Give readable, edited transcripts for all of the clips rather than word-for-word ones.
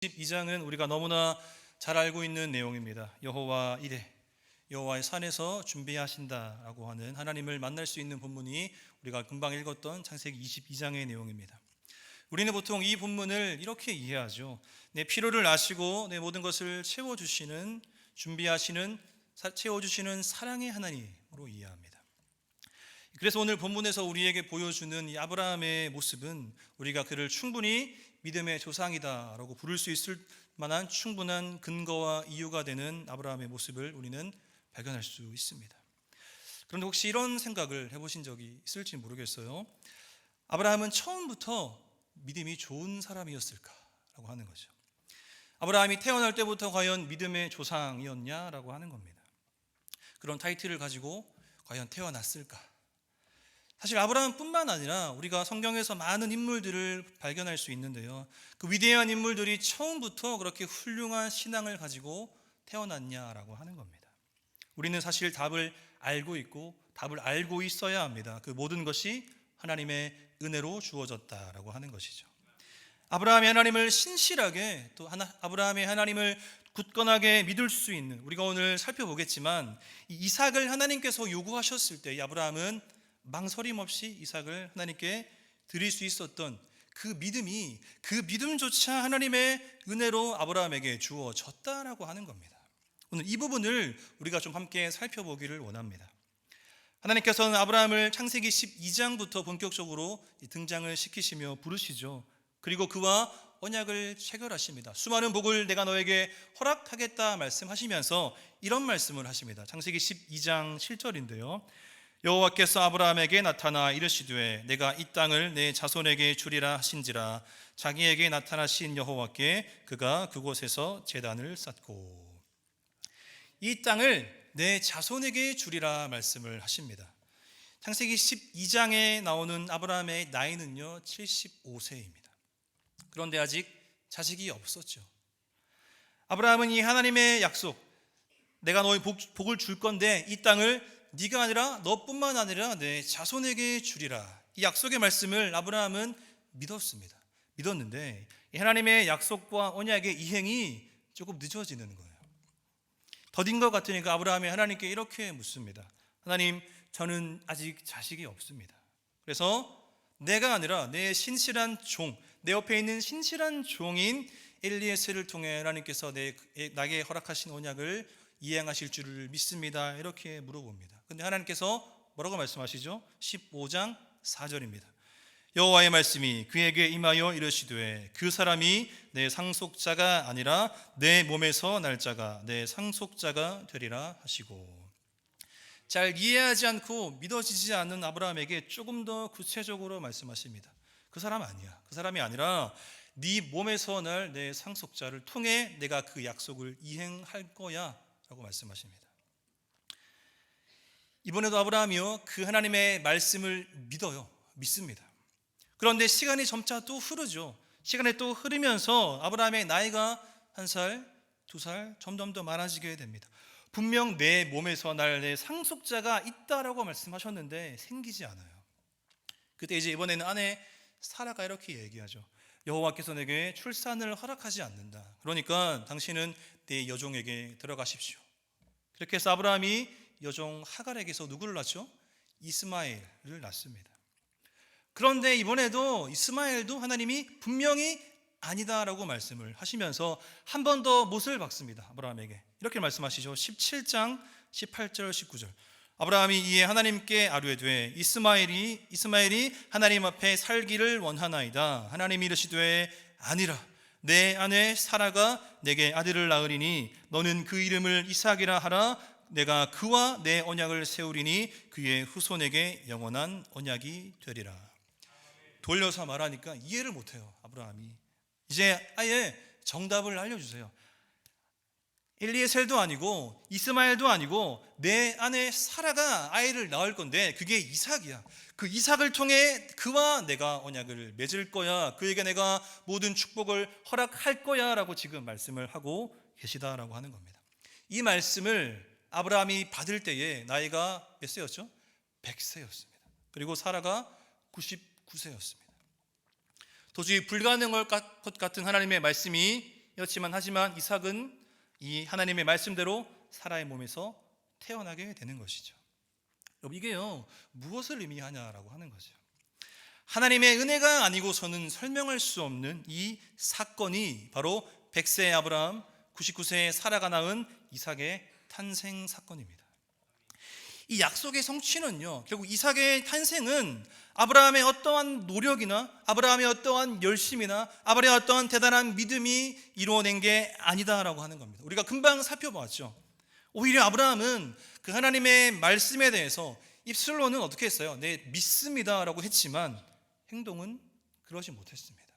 12장은 우리가 너무나 잘 알고 있는 내용입니다. 여호와 이레, 여호와의 산에서 준비하신다라고 하는 하나님을 만날 수 있는 본문이 우리가 금방 읽었던 창세기 22장의 내용입니다. 우리는 보통 이 본문을 이렇게 이해하죠. 내 필요를 아시고 내 모든 것을 채워주시는, 채워주시는 사랑의 하나님으로 이해합니다. 그래서 오늘 본문에서 우리에게 보여주는 이 아브라함의 모습은 우리가 그를 충분히 믿음의 조상이다라고 부를 수 있을 만한 충분한 근거와 이유가 되는 아브라함의 모습을 우리는 발견할 수 있습니다. 그런데 혹시 이런 생각을 해보신 적이 있을지 모르겠어요. 아브라함은 처음부터 믿음이 좋은 사람이었을까라고 하는 거죠. 아브라함이 태어날 때부터 과연 믿음의 조상이었냐라고 하는 겁니다. 그런 타이틀을 가지고 과연 태어났을까? 사실 아브라함뿐만 아니라 우리가 성경에서 많은 인물들을 발견할 수 있는데요, 그 위대한 인물들이 처음부터 그렇게 훌륭한 신앙을 가지고 태어났냐라고 하는 겁니다. 우리는 사실 답을 알고 있고 답을 알고 있어야 합니다. 그 모든 것이 하나님의 은혜로 주어졌다라고 하는 것이죠. 아브라함이 하나님을 신실하게, 또 아브라함이 하나님을 굳건하게 믿을 수 있는, 우리가 오늘 살펴보겠지만 이 이삭을 하나님께서 요구하셨을 때 이 아브라함은 망설임 없이 이삭을 하나님께 드릴 수 있었던 그 믿음이, 그 믿음조차 하나님의 은혜로 아브라함에게 주어졌다라고 하는 겁니다. 오늘 이 부분을 우리가 좀 함께 살펴보기를 원합니다. 하나님께서는 아브라함을 창세기 12장부터 본격적으로 등장을 시키시며 부르시죠. 그리고 그와 언약을 체결하십니다. 수많은 복을 내가 너에게 허락하겠다 말씀하시면서 이런 말씀을 하십니다. 창세기 12장 7절인데요. 여호와께서 아브라함에게 나타나 이르시되 내가 이 땅을 내 자손에게 주리라 하신지라. 자기에게 나타나신 여호와께 그가 그곳에서 제단을 쌓고 이 땅을 내 자손에게 주리라 말씀을 하십니다. 창세기 12장에 나오는 아브라함의 나이는요 75세입니다. 그런데 아직 자식이 없었죠. 아브라함은 이 하나님의 약속, 내가 너희 복을 줄 건데 이 땅을 네가 아니라 너뿐만 아니라 내 자손에게 주리라, 이 약속의 말씀을 아브라함은 믿었는데 이 하나님의 약속과 언약의 이행이 조금 늦어지는 거예요. 더딘 것 같으니까 아브라함이 하나님께 이렇게 묻습니다. 하나님, 저는 아직 자식이 없습니다. 그래서 내가 아니라 내 신실한 종, 내 옆에 있는 신실한 종인 엘리에셀을 통해 하나님께서 나에게 허락하신 언약을 이행하실 줄을 믿습니다. 이렇게 물어봅니다. 근데 하나님께서 뭐라고 말씀하시죠? 15장 4절입니다. 여호와의 말씀이 그에게 임하여 이르시되 그 사람이 내 상속자가 아니라 내 몸에서 날 자가 내 상속자가 되리라 하시고, 잘 이해하지 않고 믿어지지 않는 아브라함에게 조금 더 구체적으로 말씀하십니다. 그 사람 아니야. 그 사람이 아니라 네 몸에서 날 내 상속자를 통해 내가 그 약속을 이행할 거야 라고 말씀하십니다. 이번에도 아브라함이요 그 하나님의 말씀을 믿습니다. 그런데 시간이 점차 또 흐르죠. 시간이 또 흐르면서 아브라함의 나이가 1살, 2살 점점 더 많아지게 됩니다. 분명 내 몸에서 날 내 상속자가 있다라고 말씀하셨는데 생기지 않아요. 그때 이제 이번에는 아내 사라가 이렇게 얘기하죠. 여호와께서 내게 출산을 허락하지 않는다. 그러니까 당신은 내 여종에게 들어가십시오. 그렇게 해서 아브라함이 여종 하갈에게서 누구를 낳죠? 이스마엘을 낳습니다. 그런데 이번에도 이스마엘도 하나님이 분명히 아니다라고 말씀을 하시면서 한 번 더 못을 박습니다. 아브라함에게 이렇게 말씀하시죠. 17장 18절 19절. 아브라함이 이에 하나님께 아뢰되 이스마엘이 하나님 앞에 살기를 원하나이다. 하나님이 이르시되 아니라 내 아내 사라가 내게 아들을 낳으리니 너는 그 이름을 이삭이라 하라. 내가 그와 내 언약을 세우리니 그의 후손에게 영원한 언약이 되리라. 돌려서 말하니까 이해를 못해요. 아브라함이 이제 아예 정답을 알려주세요. 엘리에셀도 아니고 이스마엘도 아니고 내 아내 사라가 아이를 낳을 건데 그게 이삭이야. 그 이삭을 통해 그와 내가 언약을 맺을 거야. 그에게 내가 모든 축복을 허락할 거야 라고 지금 말씀을 하고 계시다라고 하는 겁니다. 이 말씀을 아브라함이 받을 때에 나이가 몇 세였죠? 100세였습니다. 그리고 사라가 99세였습니다. 도저히 불가능할 것 같은 하나님의 말씀이 하지만 이삭은 이 하나님의 말씀대로 사라의 몸에서 태어나게 되는 것이죠. 여러분, 이게요 무엇을 의미하냐라고 하는 거죠. 하나님의 은혜가 아니고서는 설명할 수 없는 이 사건이 바로 100세의 아브라함, 99세의 사라가 낳은 이삭의 탄생 사건입니다. 이 약속의 성취는요, 결국 이삭의 탄생은 아브라함의 어떠한 노력이나 아브라함의 어떠한 열심이나 아브라함의 어떠한 대단한 믿음이 이루어낸 게 아니다라고 하는 겁니다. 우리가 금방 살펴보았죠. 오히려 아브라함은 그 하나님의 말씀에 대해서 입술로는 어떻게 했어요? 네, 믿습니다라고 했지만 행동은 그러지 못했습니다.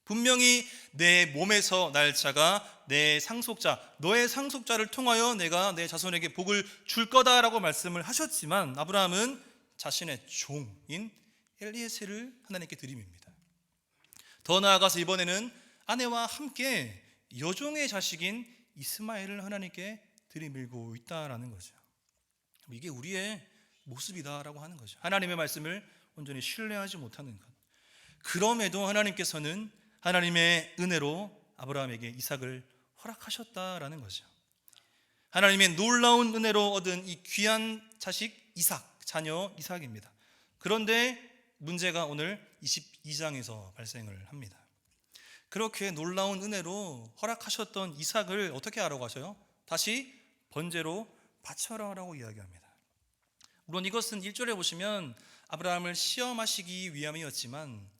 분명히 내 몸에서 날 자가 내 상속자, 너의 상속자를 통하여 내가 내 자손에게 복을 줄 거다라고 말씀을 하셨지만 아브라함은 자신의 종인 엘리에셀을 하나님께 드림입니다. 더 나아가서 이번에는 아내와 함께 여종의 자식인 이스마엘을 하나님께 들이밀고 있다라는 거죠. 이게 우리의 모습이다라고 하는 거죠. 하나님의 말씀을 온전히 신뢰하지 못하는 것. 그럼에도 하나님께서는 하나님의 은혜로 아브라함에게 이삭을 허락하셨다라는 거죠. 하나님의 놀라운 은혜로 얻은 이 귀한 자식 이삭, 자녀 이삭입니다. 그런데 문제가 오늘 22장에서 발생을 합니다. 그렇게 놀라운 은혜로 허락하셨던 이삭을 어떻게 하라고 하셔요? 다시 번제로 바쳐라라고 이야기합니다. 물론 이것은 1절에 보시면 아브라함을 시험하시기 위함이었지만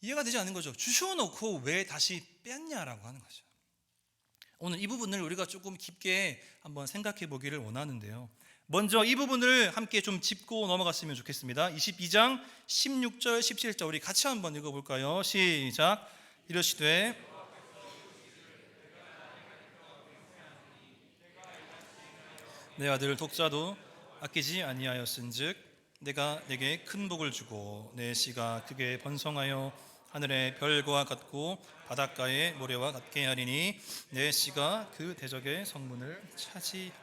이해가 되지 않는 거죠. 주셔놓고 왜 다시 뺐냐라고 하는 거죠. 오늘 이 부분을 우리가 조금 깊게 한번 생각해 보기를 원하는데요. 먼저 이 부분을 함께 좀 짚고 넘어갔으면 좋겠습니다. 22장 16절 17절 우리 같이 한번 읽어볼까요? 시작. 이르시되 내 아들 독자도 아끼지 아니하였은즉 내가 내게 큰 복을 주고 내 씨가 크게 번성하여 하늘의 별과 같고 바닷가의 모래와 같게 하리니 내 씨가 그 대적의 성문을 차지하리라.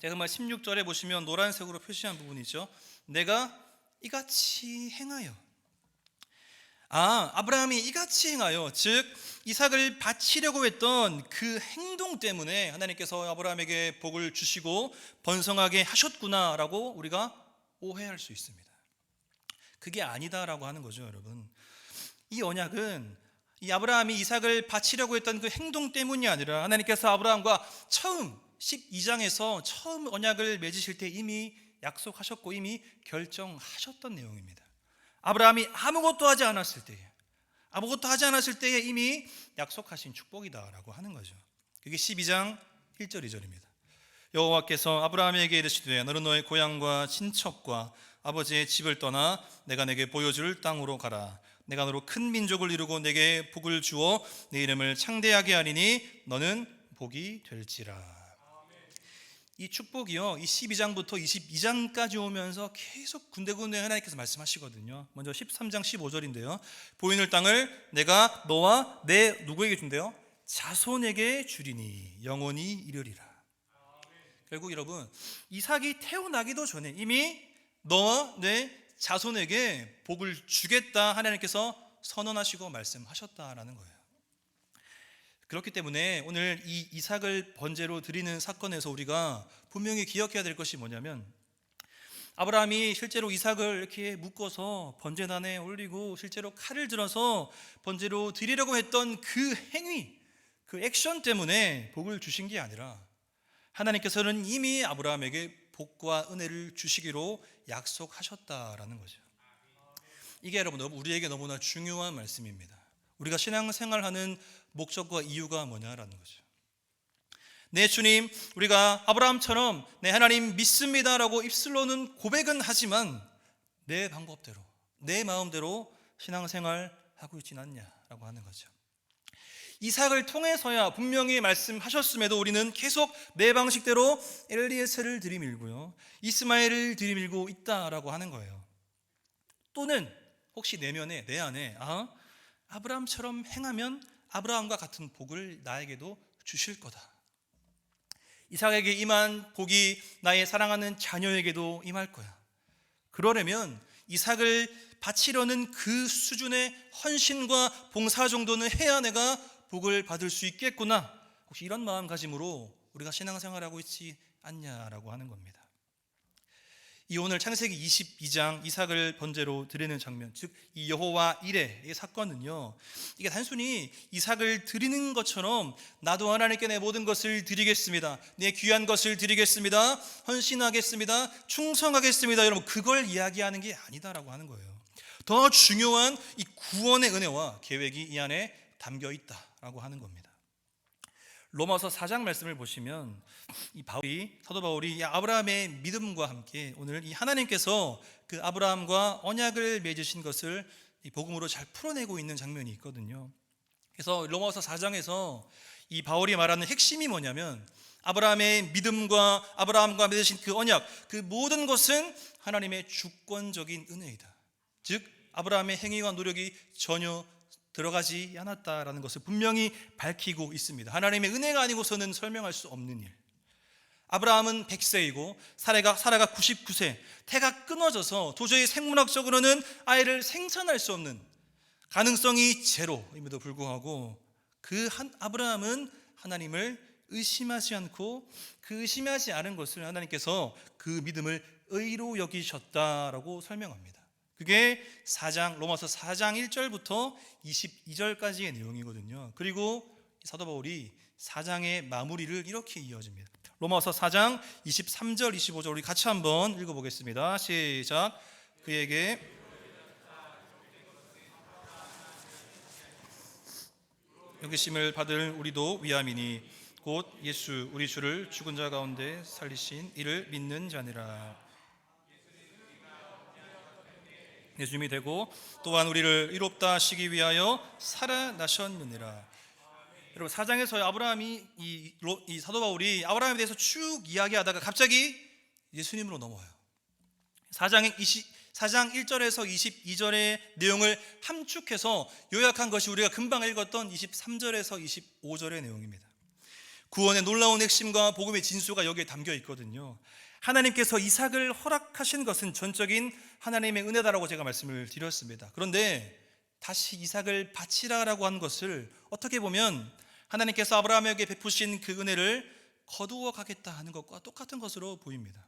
제가 정말 16절에 보시면 노란색으로 표시한 부분이죠. 내가 이같이 행하여, 아브라함이 이같이 행하여, 즉 이삭을 바치려고 했던 그 행동 때문에 하나님께서 아브라함에게 복을 주시고 번성하게 하셨구나라고 우리가 오해할 수 있습니다. 그게 아니다라고 하는 거죠, 여러분. 이 언약은 이 아브라함이 이삭을 바치려고 했던 그 행동 때문이 아니라 하나님께서 아브라함과 처음 12장에서 처음 언약을 맺으실 때 이미 약속하셨고 이미 결정하셨던 내용입니다. 아브라함이 아무것도 하지 않았을 때에 이미 약속하신 축복이다라고 하는 거죠. 그게 12장 1절 2절입니다. 여호와께서 아브라함에게 이르시되 너는 너의 고향과 친척과 아버지의 집을 떠나 내가 내게 보여줄 땅으로 가라. 내가 너로 큰 민족을 이루고 내게 복을 주어 내 이름을 창대하게 하리니 너는 복이 될지라. 이 축복이요, 이 12장부터 22장까지 오면서 계속 군데군데 하나님께서 말씀하시거든요. 먼저 13장 15절인데요. 보이는 땅을 내가 너와 내 누구에게 준대요? 자손에게 주리니 영원히 이르리라. 결국 여러분, 이삭이 태어나기도 전에 이미 너와 내 자손에게 복을 주겠다 하나님께서 선언하시고 말씀하셨다라는 거예요. 그렇기 때문에 오늘 이 이삭을 번제로 드리는 사건에서 우리가 분명히 기억해야 될 것이 뭐냐면, 아브라함이 실제로 이삭을 이렇게 묶어서 번제단에 올리고 실제로 칼을 들어서 번제로 드리려고 했던 그 행위, 그 액션 때문에 복을 주신 게 아니라 하나님께서는 이미 아브라함에게 복과 은혜를 주시기로 약속하셨다라는 거죠. 이게 여러분 우리에게 너무나 중요한 말씀입니다. 우리가 신앙생활하는 목적과 이유가 뭐냐라는 거죠. 네, 주님, 우리가 아브라함처럼 네, 하나님 믿습니다라고 입술로는 고백은 하지만 내 방법대로, 내 마음대로 신앙생활하고 있진 않냐라고 하는 거죠. 이삭을 통해서야 분명히 말씀하셨음에도 우리는 계속 내 방식대로 엘리에셀을 들이밀고요, 이스마엘을 들이밀고 있다라고 하는 거예요. 또는 혹시 내면에, 내 안에 아브라함처럼 행하면 아브라함과 같은 복을 나에게도 주실 거다. 이삭에게 임한 복이 나의 사랑하는 자녀에게도 임할 거야. 그러려면 이삭을 바치려는 그 수준의 헌신과 봉사 정도는 해야 내가 복을 받을 수 있겠구나. 혹시 이런 마음가짐으로 우리가 신앙생활하고 있지 않냐라고 하는 겁니다. 이 오늘 창세기 22장 이삭을 번제로 드리는 장면, 즉 이 여호와 이레의 사건은요, 이게 단순히 이삭을 드리는 것처럼 나도 하나님께 내 모든 것을 드리겠습니다, 내 귀한 것을 드리겠습니다, 헌신하겠습니다, 충성하겠습니다, 여러분, 그걸 이야기하는 게 아니다라고 하는 거예요. 더 중요한 이 구원의 은혜와 계획이 이 안에 담겨 있다라고 하는 겁니다. 로마서 4장 말씀을 보시면 사도 바울이 이 아브라함의 믿음과 함께 오늘 이 하나님께서 그 아브라함과 언약을 맺으신 것을 이 복음으로 잘 풀어내고 있는 장면이 있거든요. 그래서 로마서 4장에서 이 바울이 말하는 핵심이 뭐냐면, 아브라함의 믿음과 아브라함과 맺으신 그 언약, 그 모든 것은 하나님의 주권적인 은혜이다. 즉 아브라함의 행위와 노력이 전혀 들어가지 않았다라는 것을 분명히 밝히고 있습니다. 하나님의 은혜가 아니고서는 설명할 수 없는 일. 아브라함은 100세이고 사라가 99세, 태가 끊어져서 도저히 생물학적으로는 아이를 생산할 수 없는 가능성이 제로임에도 불구하고 그 아브라함은 하나님을 의심하지 않고, 그 의심하지 않은 것을 하나님께서 그 믿음을 의로 여기셨다라고 설명합니다. 그게 로마서 4장 1절부터 22절까지의 내용이거든요. 그리고 사도 바울이 4장의 마무리를 이렇게 이어집니다. 로마서 4장 23절 25절 우리 같이 한번 읽어보겠습니다. 시작. 그에게 여기심을 받을 우리도 위함이니 곧 예수 우리 주를 죽은 자 가운데 살리신 이를 믿는 자니라. 예수님이 되고 또한 우리를 의롭다 하시기 위하여 살아나셨느니라. 여러분, 4장에서 아브라함이 이 사도 바울이 아브라함에 대해서 쭉 이야기하다가 갑자기 예수님으로 넘어와요. 4장 1절에서 22절의 내용을 함축해서 요약한 것이 우리가 금방 읽었던 23절에서 25절의 내용입니다. 구원의 놀라운 핵심과 복음의 진수가 여기에 담겨 있거든요. 하나님께서 이삭을 허락하신 것은 전적인 하나님의 은혜다라고 제가 말씀을 드렸습니다. 그런데 다시 이삭을 바치라라고 한 것을 어떻게 보면 하나님께서 아브라함에게 베푸신 그 은혜를 거두어 가겠다 하는 것과 똑같은 것으로 보입니다.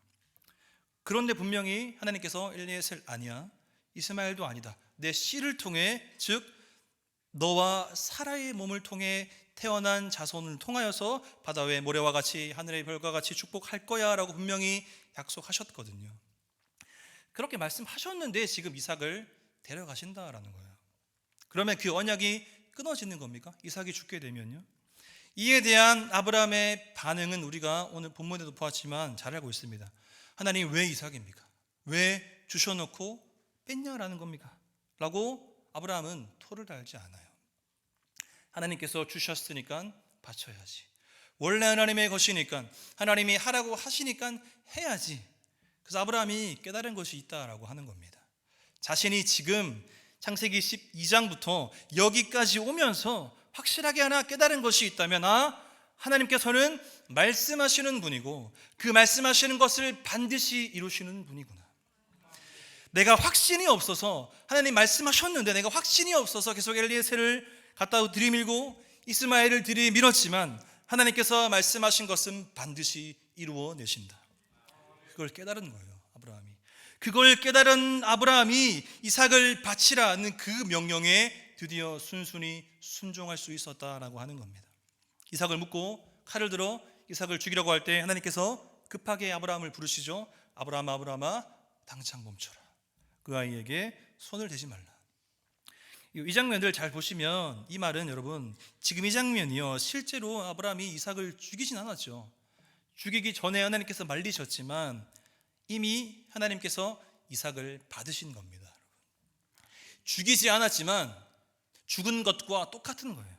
그런데 분명히 하나님께서 엘리에셀 아니야, 이스마엘도 아니다, 내 씨를 통해, 즉 너와 사라의 몸을 통해 태어난 자손을 통하여서 바다 위의 모래와 같이 하늘의 별과 같이 축복할 거야 라고 분명히 약속하셨거든요. 그렇게 말씀하셨는데 지금 이삭을 데려가신다라는 거예요. 그러면 그 언약이 끊어지는 겁니까? 이삭이 죽게 되면요. 이에 대한 아브라함의 반응은 우리가 오늘 본문에도 보았지만 잘 알고 있습니다. 하나님 왜 이삭입니까? 왜 주셔놓고 뺐냐라는 겁니까? 라고 아브라함은 토를 달지 않아요. 하나님께서 주셨으니까 바쳐야지. 원래 하나님의 것이니까, 하나님이 하라고 하시니까 해야지. 그래서 아브라함이 깨달은 것이 있다라고 하는 겁니다. 자신이 지금 창세기 12장부터 여기까지 오면서 확실하게 하나 깨달은 것이 있다면, 하나님께서는 말씀하시는 분이고 그 말씀하시는 것을 반드시 이루시는 분이구나. 내가 확신이 없어서, 하나님 말씀하셨는데 내가 확신이 없어서 계속 엘리에셀을 갖다 들이밀고 이스마엘을 들이밀었지만 하나님께서 말씀하신 것은 반드시 이루어내신다. 그걸 깨달은 거예요, 아브라함이. 그걸 깨달은 아브라함이 이삭을 바치라는 그 명령에 드디어 순순히 순종할 수 있었다라고 하는 겁니다. 이삭을 묻고 칼을 들어 이삭을 죽이려고 할 때 하나님께서 급하게 아브라함을 부르시죠. 아브라함아, 아브라함아, 당장 멈춰라. 그 아이에게 손을 대지 말라. 이 장면들 잘 보시면 이 말은, 여러분, 지금 이 장면이요, 실제로 아브라함이 이삭을 죽이진 않았죠. 죽이기 전에 하나님께서 말리셨지만 이미 하나님께서 이삭을 받으신 겁니다. 죽이지 않았지만 죽은 것과 똑같은 거예요.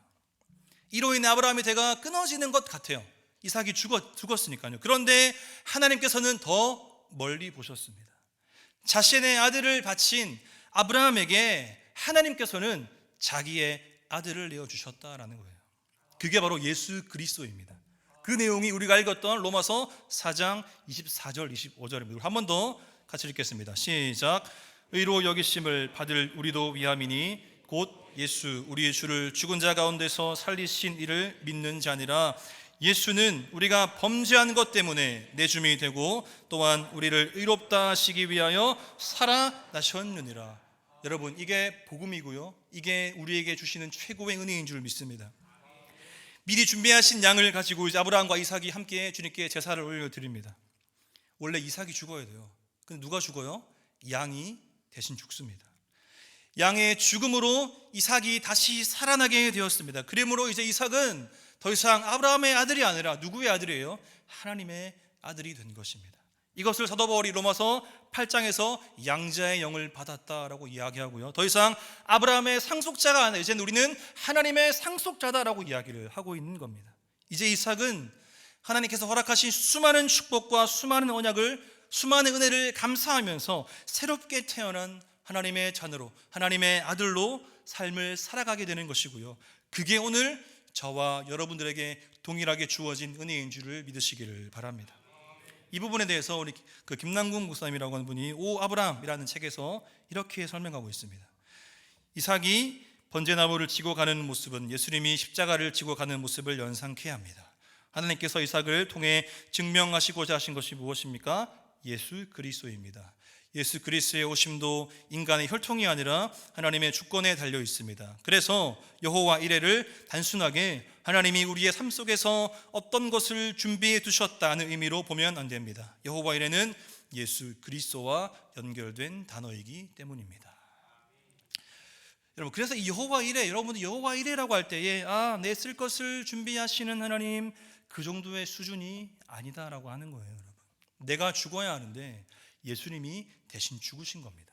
이로 인해 아브라함의 대가 끊어지는 것 같아요. 이삭이 죽었으니까요. 그런데 하나님께서는 더 멀리 보셨습니다. 자신의 아들을 바친 아브라함에게 하나님께서는 자기의 아들을 내어주셨다라는 거예요. 그게 바로 예수 그리스도입니다. 그 내용이 우리가 읽었던 로마서 4장 24절 25절입니다. 한 번 더 같이 읽겠습니다. 시작. 의로 여기심을 받을 우리도 위함이니 곧 예수 우리의 주를 죽은 자 가운데서 살리신 이를 믿는 자니라. 예수는 우리가 범죄한 것 때문에 내줌이 되고 또한 우리를 의롭다 하시기 위하여 살아나셨느니라. 여러분, 이게 복음이고요, 이게 우리에게 주시는 최고의 은혜인 줄 믿습니다. 미리 준비하신 양을 가지고 이제 아브라함과 이삭이 함께 주님께 제사를 올려드립니다. 원래 이삭이 죽어야 돼요. 근데 누가 죽어요? 양이 대신 죽습니다. 양의 죽음으로 이삭이 다시 살아나게 되었습니다. 그러므로 이제 이삭은 더 이상 아브라함의 아들이 아니라 누구의 아들이에요? 하나님의 아들이 된 것입니다. 이것을 사도 바울이 로마서 8장에서 양자의 영을 받았다라고 이야기하고요, 더 이상 아브라함의 상속자가 아니라 이제는 우리는 하나님의 상속자다라고 이야기를 하고 있는 겁니다. 이제 이삭은 하나님께서 허락하신 수많은 축복과 수많은 언약을, 수많은 은혜를 감사하면서 새롭게 태어난 하나님의 자녀로, 하나님의 아들로 삶을 살아가게 되는 것이고요, 그게 오늘 저와 여러분들에게 동일하게 주어진 은혜인 줄을 믿으시기를 바랍니다. 이 부분에 대해서 우리 김남국 목사님이라고 하는 분이 오 아브라함이라는 책에서 이렇게 설명하고 있습니다. 이삭이 번제나무를 지고 가는 모습은 예수님이 십자가를 지고 가는 모습을 연상케 합니다. 하나님께서 이삭을 통해 증명하시고자 하신 것이 무엇입니까? 예수 그리스도입니다. 예수 그리스도의 오심도 인간의 혈통이 아니라 하나님의 주권에 달려 있습니다. 그래서 여호와 이레를 단순하게 하나님이 우리의 삶 속에서 어떤 것을 준비해 두셨다는 의미로 보면 안 됩니다. 여호와 이레는 예수 그리스도와 연결된 단어이기 때문입니다. 여러분, 그래서 이 여호와 이레, 여러분들 여호와 이레라고 할 때에 내 쓸 것을 준비하시는 하나님, 그 정도의 수준이 아니다라고 하는 거예요. 여러분, 내가 죽어야 하는데 예수님이 대신 죽으신 겁니다.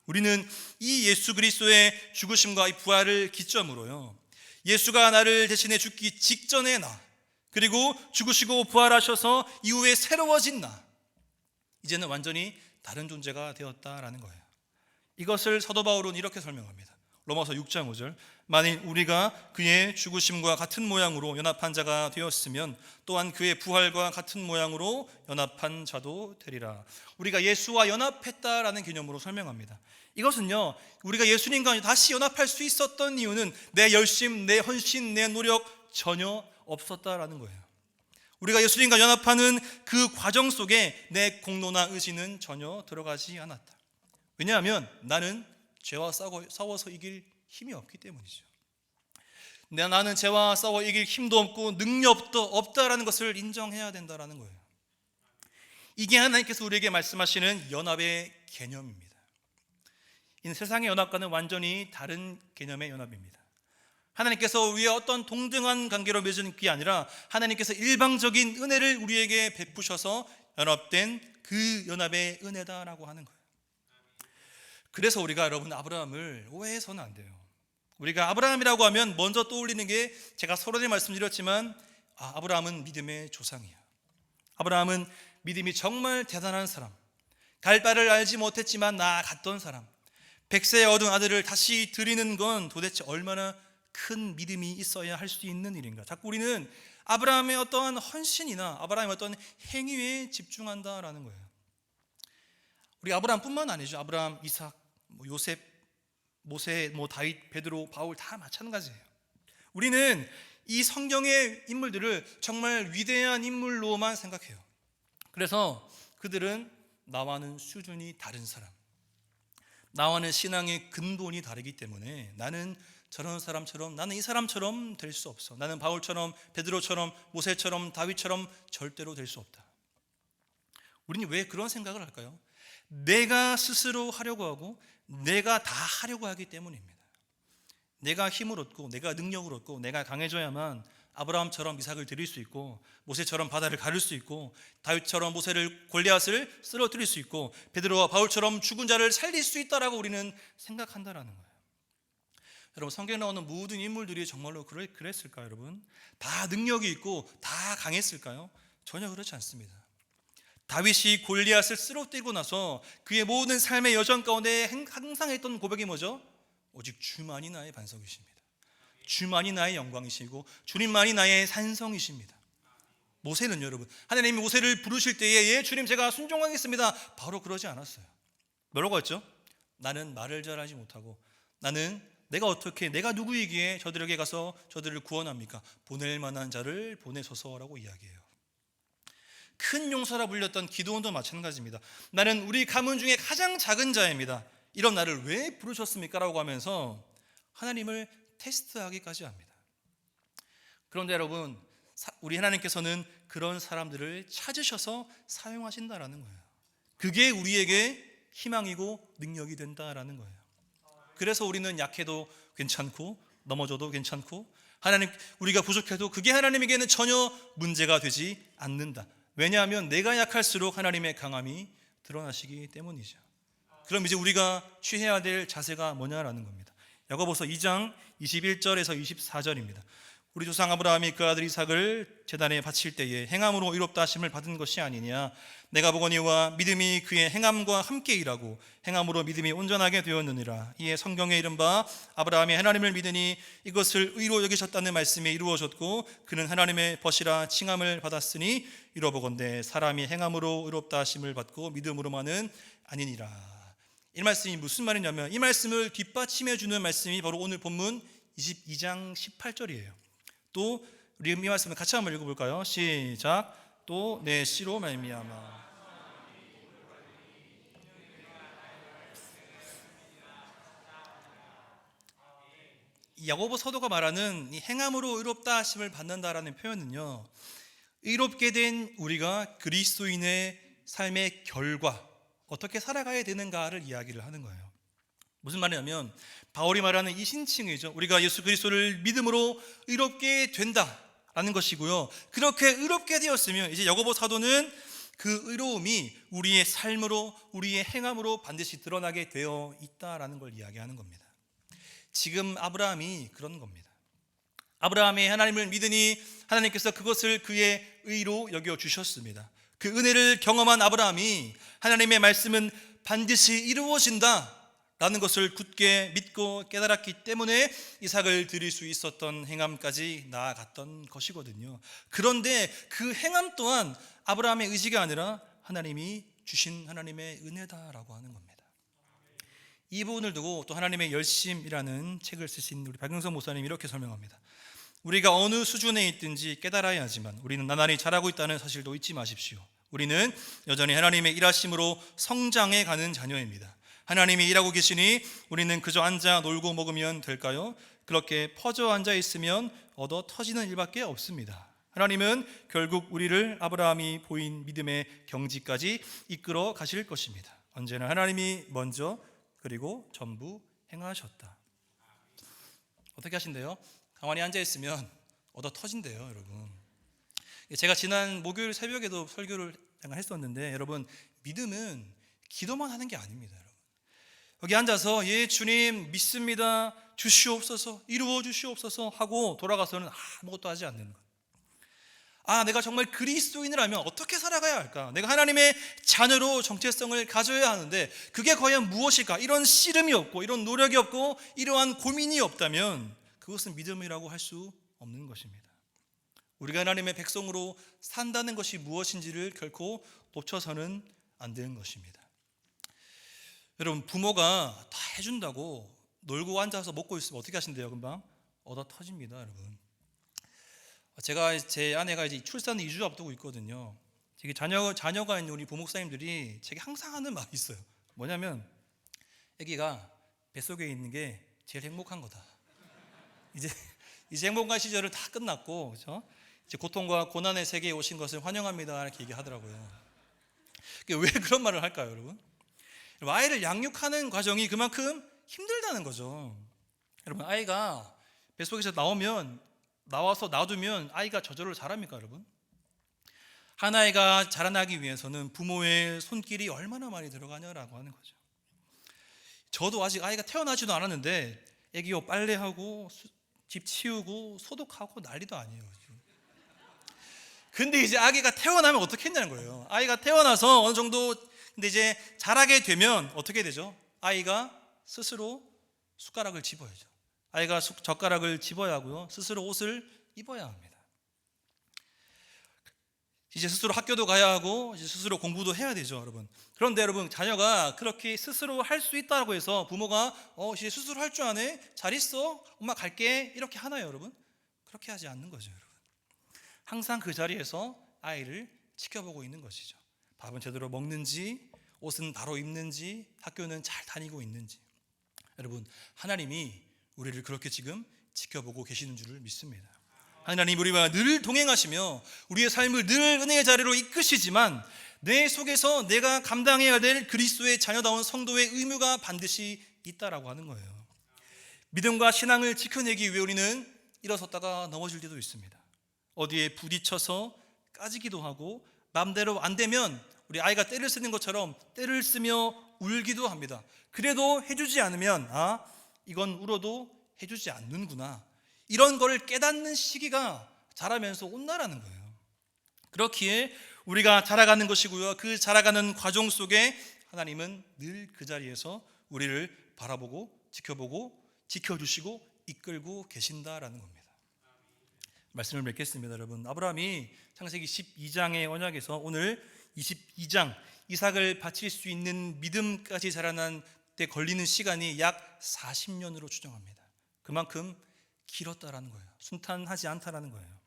우리는 이 예수 그리스도의 죽으심과 이 부활을 기점으로요, 예수가 나를 대신해 죽기 직전의 나, 그리고 죽으시고 부활하셔서 이후에 새로워진 나, 이제는 완전히 다른 존재가 되었다라는 거예요. 이것을 사도 바울은 이렇게 설명합니다. 로마서 6장 5절, 만일 우리가 그의 죽으심과 같은 모양으로 연합한 자가 되었으면 또한 그의 부활과 같은 모양으로 연합한 자도 되리라. 우리가 예수와 연합했다라는 개념으로 설명합니다. 이것은요, 우리가 예수님과 다시 연합할 수 있었던 이유는 내 열심, 내 헌신, 내 노력 전혀 없었다라는 거예요. 우리가 예수님과 연합하는 그 과정 속에 내 공로나 의지는 전혀 들어가지 않았다. 왜냐하면 나는 죄와 싸워서 이길 힘이 없기 때문이죠. 나는 죄와 싸워 이길 힘도 없고 능력도 없다라는 것을 인정해야 된다라는 거예요. 이게 하나님께서 우리에게 말씀하시는 연합의 개념입니다. 이 세상의 연합과는 완전히 다른 개념의 연합입니다. 하나님께서 우리의 어떤 동등한 관계로 맺은 게 아니라 하나님께서 일방적인 은혜를 우리에게 베푸셔서 연합된 그 연합의 은혜다라고 하는 거예요. 그래서 우리가 여러분 아브라함을 오해해서는 안 돼요. 우리가 아브라함이라고 하면 먼저 떠올리는 게, 제가 서론에 말씀드렸지만 아브라함은 믿음의 조상이야. 아브라함은 믿음이 정말 대단한 사람, 갈 바를 알지 못했지만 나아갔던 사람, 100세에 얻은 아들을 다시 드리는 건 도대체 얼마나 큰 믿음이 있어야 할 수 있는 일인가. 자꾸 우리는 아브라함의 어떠한 헌신이나 아브라함의 어떤 행위에 집중한다라는 거예요. 우리 아브라함뿐만 아니죠. 아브라함, 이삭, 요셉, 모세, 다윗, 베드로, 바울 다 마찬가지예요. 우리는 이 성경의 인물들을 정말 위대한 인물로만 생각해요. 그래서 그들은 나와는 수준이 다른 사람, 나와는 신앙의 근본이 다르기 때문에 나는 저런 사람처럼, 나는 이 사람처럼 될 수 없어. 나는 바울처럼, 베드로처럼, 모세처럼, 다윗처럼 절대로 될 수 없다. 우리는 왜 그런 생각을 할까요? 내가 스스로 하려고 하고 내가 다 하려고 하기 때문입니다. 내가 힘을 얻고 내가 능력을 얻고 내가 강해져야만 아브라함처럼 이삭을 드릴 수 있고, 모세처럼 바다를 가를 수 있고, 다윗처럼 골리앗을 쓰러뜨릴 수 있고, 베드로와 바울처럼 죽은 자를 살릴 수 있다라고 우리는 생각한다라는 거예요. 여러분, 성경에 나오는 모든 인물들이 정말로 그랬을까요? 여러분, 다 능력이 있고 다 강했을까요? 전혀 그렇지 않습니다. 다윗이 골리앗을 쓰러뜨리고 나서 그의 모든 삶의 여정 가운데 항상 했던 고백이 뭐죠? 오직 주만이 나의 반석이십니다. 주만이 나의 영광이시고 주님만이 나의 산성이십니다. 모세는 여러분, 하나님이 모세를 부르실 때에 예 주님 제가 순종하겠습니다, 바로 그러지 않았어요. 뭐라고 했죠? 나는 말을 잘하지 못하고 나는 내가 누구이기에 저들에게 가서 저들을 구원합니까? 보낼 만한 자를 보내소서라고 이야기해요. 큰 용사라 불렸던 기드온도 마찬가지입니다. 나는 우리 가문 중에 가장 작은 자입니다. 이런 나를 왜 부르셨습니까? 라고 하면서 하나님을 테스트하기까지 합니다. 그런데 여러분, 우리 하나님께서는 그런 사람들을 찾으셔서 사용하신다라는 거예요. 그게 우리에게 희망이고 능력이 된다라는 거예요. 그래서 우리는 약해도 괜찮고 넘어져도 괜찮고 우리가 부족해도 그게 하나님에게는 전혀 문제가 되지 않는다. 왜냐하면 내가 약할수록 하나님의 강함이 드러나시기 때문이죠. 그럼 이제 우리가 취해야 될 자세가 뭐냐라는 겁니다. 야고보서 2장 21절에서 24절입니다. 우리 조상 아브라함이 그 아들 이삭을 제단에 바칠 때에 행함으로 의롭다 하심을 받은 것이 아니냐. 내가 보거니와 믿음이 그의 행함과 함께 일하고 행함으로 믿음이 온전하게 되었느니라. 이에 성경에 이른바 아브라함이 하나님을 믿으니 이것을 의로 여기셨다는 말씀이 이루어졌고 그는 하나님의 벗이라 칭함을 받았으니 이러보건대 사람이 행함으로 의롭다 하심을 받고 믿음으로만은 아니니라. 이 말씀이 무슨 말이냐면 이 말씀을 뒷받침해 주는 말씀이 바로 오늘 본문 22장 18절이에요. 또 우리 이 말씀을 같이 한번 읽어볼까요? 시작. 또 내 씨로 말미암아. 야고보 사도가 말하는 이 행함으로 의롭다 하심을 받는다라는 표현은요, 의롭게 된 우리가 그리스도인의 삶의 결과 어떻게 살아가야 되는가를 이야기를 하는 거예요. 무슨 말이냐면 바울이 말하는 이 신칭이죠. 우리가 예수 그리스도를 믿음으로 의롭게 된다라는 것이고요. 그렇게 의롭게 되었으면 이제 야고보 사도는 그 의로움이 우리의 삶으로 우리의 행함으로 반드시 드러나게 되어 있다라는 걸 이야기하는 겁니다. 지금 아브라함이 그런 겁니다. 아브라함이 하나님을 믿으니 하나님께서 그것을 그의 의로 여겨 주셨습니다. 그 은혜를 경험한 아브라함이 하나님의 말씀은 반드시 이루어진다 라는 것을 굳게 믿고 깨달았기 때문에 이삭을 드릴 수 있었던 행함까지 나아갔던 것이거든요. 그런데 그 행함 또한 아브라함의 의지가 아니라 하나님이 주신 하나님의 은혜다라고 하는 겁니다. 이 부분을 두고 또 하나님의 열심이라는 책을 쓰신 우리 박영선 목사님이 이렇게 설명합니다. 우리가 어느 수준에 있든지 깨달아야 하지만 우리는 나날이 자라고 있다는 사실도 잊지 마십시오. 우리는 여전히 하나님의 일하심으로 성장해 가는 자녀입니다. 하나님이 일하고 계시니 우리는 그저 앉아 놀고 먹으면 될까요? 그렇게 퍼져 앉아 있으면 얻어 터지는 일밖에 없습니다. 하나님은 결국 우리를 아브라함이 보인 믿음의 경지까지 이끌어 가실 것입니다. 언제나 하나님이 먼저 그리고 전부 행하셨다. 어떻게 하신대요? 가만히 앉아 있으면 얻어 터진대요, 여러분. 제가 지난 목요일 새벽에도 설교를 잠깐 했었는데 여러분, 믿음은 기도만 하는 게 아닙니다. 여러분. 여기 앉아서 예 주님 믿습니다 주시옵소서 이루어 주시옵소서 하고 돌아가서는 아무것도 하지 않는 것. 내가 정말 그리스도인이라면 어떻게 살아가야 할까? 내가 하나님의 자녀로 정체성을 가져야 하는데 그게 과연 무엇일까? 이런 씨름이 없고 이런 노력이 없고 이러한 고민이 없다면 그것은 믿음이라고 할 수 없는 것입니다. 우리가 하나님의 백성으로 산다는 것이 무엇인지를 결코 놓쳐서는 안 되는 것입니다. 여러분, 부모가 다 해준다고 놀고 앉아서 먹고 있으면 어떻게 하신대요? 금방 얻어 터집니다, 여러분. 제 아내가 이제 출산 2주 앞두고 있거든요. 되게 자녀가 있는 우리 부목사님들이 제게 항상 하는 말이 있어요. 뭐냐면 아기가 뱃속에 있는 게 제일 행복한 거다. 이제 행복한 시절을 다 끝났고, 그렇죠? 이제 고통과 고난의 세계에 오신 것을 환영합니다 이렇게 얘기하더라고요. 왜 그런 말을 할까요, 여러분? 아이를 양육하는 과정이 그만큼 힘들다는 거죠. 여러분, 아이가 뱃속에서 나와서 놔두면 아이가 저절로 자랍니까, 여러분? 한 아이가 자라나기 위해서는 부모의 손길이 얼마나 많이 들어가냐라고 하는 거죠. 저도 아직 아이가 태어나지도 않았는데 애기 옷 빨래하고 집 치우고 소독하고 난리도 아니에요. 근데 이제 아기가 태어나면 어떻게 했냐는 거예요. 아이가 태어나서 어느 정도 근데 이제 자라게 되면 어떻게 되죠? 아이가 스스로 숟가락을 집어야죠. 아이가 젓가락을 집어야 하고요. 스스로 옷을 입어야 합니다. 이제 스스로 학교도 가야 하고 이제 스스로 공부도 해야 되죠, 여러분. 그런데 여러분, 자녀가 그렇게 스스로 할 수 있다고 해서 부모가 이제 스스로 할 줄 아네? 잘 있어? 엄마 갈게. 이렇게 하나요, 여러분? 그렇게 하지 않는 거죠, 여러분. 항상 그 자리에서 아이를 지켜보고 있는 것이죠. 밥은 제대로 먹는지, 옷은 바로 입는지, 학교는 잘 다니고 있는지. 여러분, 하나님이 우리를 그렇게 지금 지켜보고 계시는 줄을 믿습니다. 하나님 우리와 늘 동행하시며 우리의 삶을 늘 은혜의 자리로 이끄시지만 내 속에서 내가 감당해야 될 그리스도의 자녀다운 성도의 의무가 반드시 있다라고 하는 거예요. 믿음과 신앙을 지켜내기 위해 우리는 일어섰다가 넘어질 때도 있습니다. 어디에 부딪혀서 까지기도 하고 마음대로 안 되면 우리 아이가 떼를 쓰는 것처럼 떼를 쓰며 울기도 합니다. 그래도 해주지 않으면 이건 울어도 해주지 않는구나, 이런 거를 깨닫는 시기가 자라면서 온다라는 거예요. 그렇기에 우리가 자라가는 것이고요, 그 자라가는 과정 속에 하나님은 늘 그 자리에서 우리를 바라보고 지켜보고 지켜주시고 이끌고 계신다라는 겁니다. 말씀을 맺겠습니다. 여러분, 아브라함이 창세기 12장의 언약에서 오늘 22장 이삭을 바칠 수 있는 믿음까지 자라난 때 걸리는 시간이 약 40년으로 추정합니다. 그만큼 길었다라는 거예요. 순탄하지 않다라는 거예요.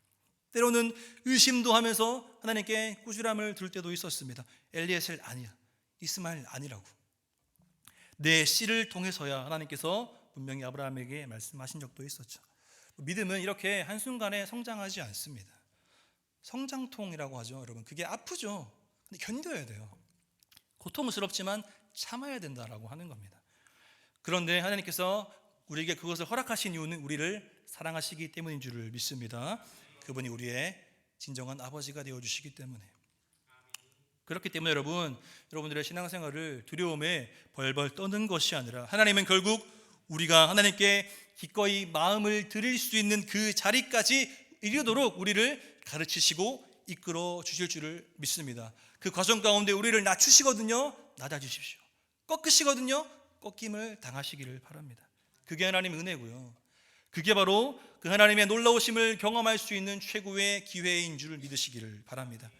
때로는 의심도 하면서 하나님께 꾸지람을 들 때도 있었습니다. 엘리에셀 아니야, 이스마엘 아니라고. 내 씨를 통해서야 하나님께서 분명히 아브라함에게 말씀하신 적도 있었죠. 믿음은 이렇게 한순간에 성장하지 않습니다. 성장통이라고 하죠, 여러분. 그게 아프죠. 근데 견뎌야 돼요. 고통스럽지만 참아야 된다라고 하는 겁니다. 그런데 하나님께서 우리에게 그것을 허락하신 이유는 우리를 사랑하시기 때문인 줄을 믿습니다. 그분이 우리의 진정한 아버지가 되어주시기 때문에. 그렇기 때문에 여러분들의 신앙생활을 두려움에 벌벌 떠는 것이 아니라 하나님은 결국 우리가 하나님께 기꺼이 마음을 드릴 수 있는 그 자리까지 이르도록 우리를 가르치시고 이끌어 주실 줄을 믿습니다. 그 과정 가운데 우리를 낮추시거든요. 낮아주십시오. 꺾으시거든요. 꺾임을 당하시기를 바랍니다. 그게 하나님의 은혜고요, 그게 바로 그 하나님의 놀라우심을 경험할 수 있는 최고의 기회인 줄 믿으시기를 바랍니다.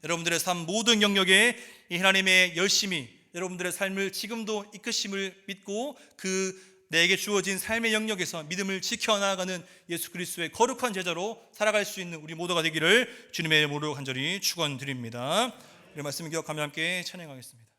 여러분들의 삶 모든 영역에 이 하나님의 열심히 여러분들의 삶을 지금도 이끄심을 믿고 그 내게 주어진 삶의 영역에서 믿음을 지켜나가는 예수 그리스도의 거룩한 제자로 살아갈 수 있는 우리 모두가 되기를 주님의 이름으로 간절히 축원드립니다. 이 말씀 기억하며 함께 찬양하겠습니다.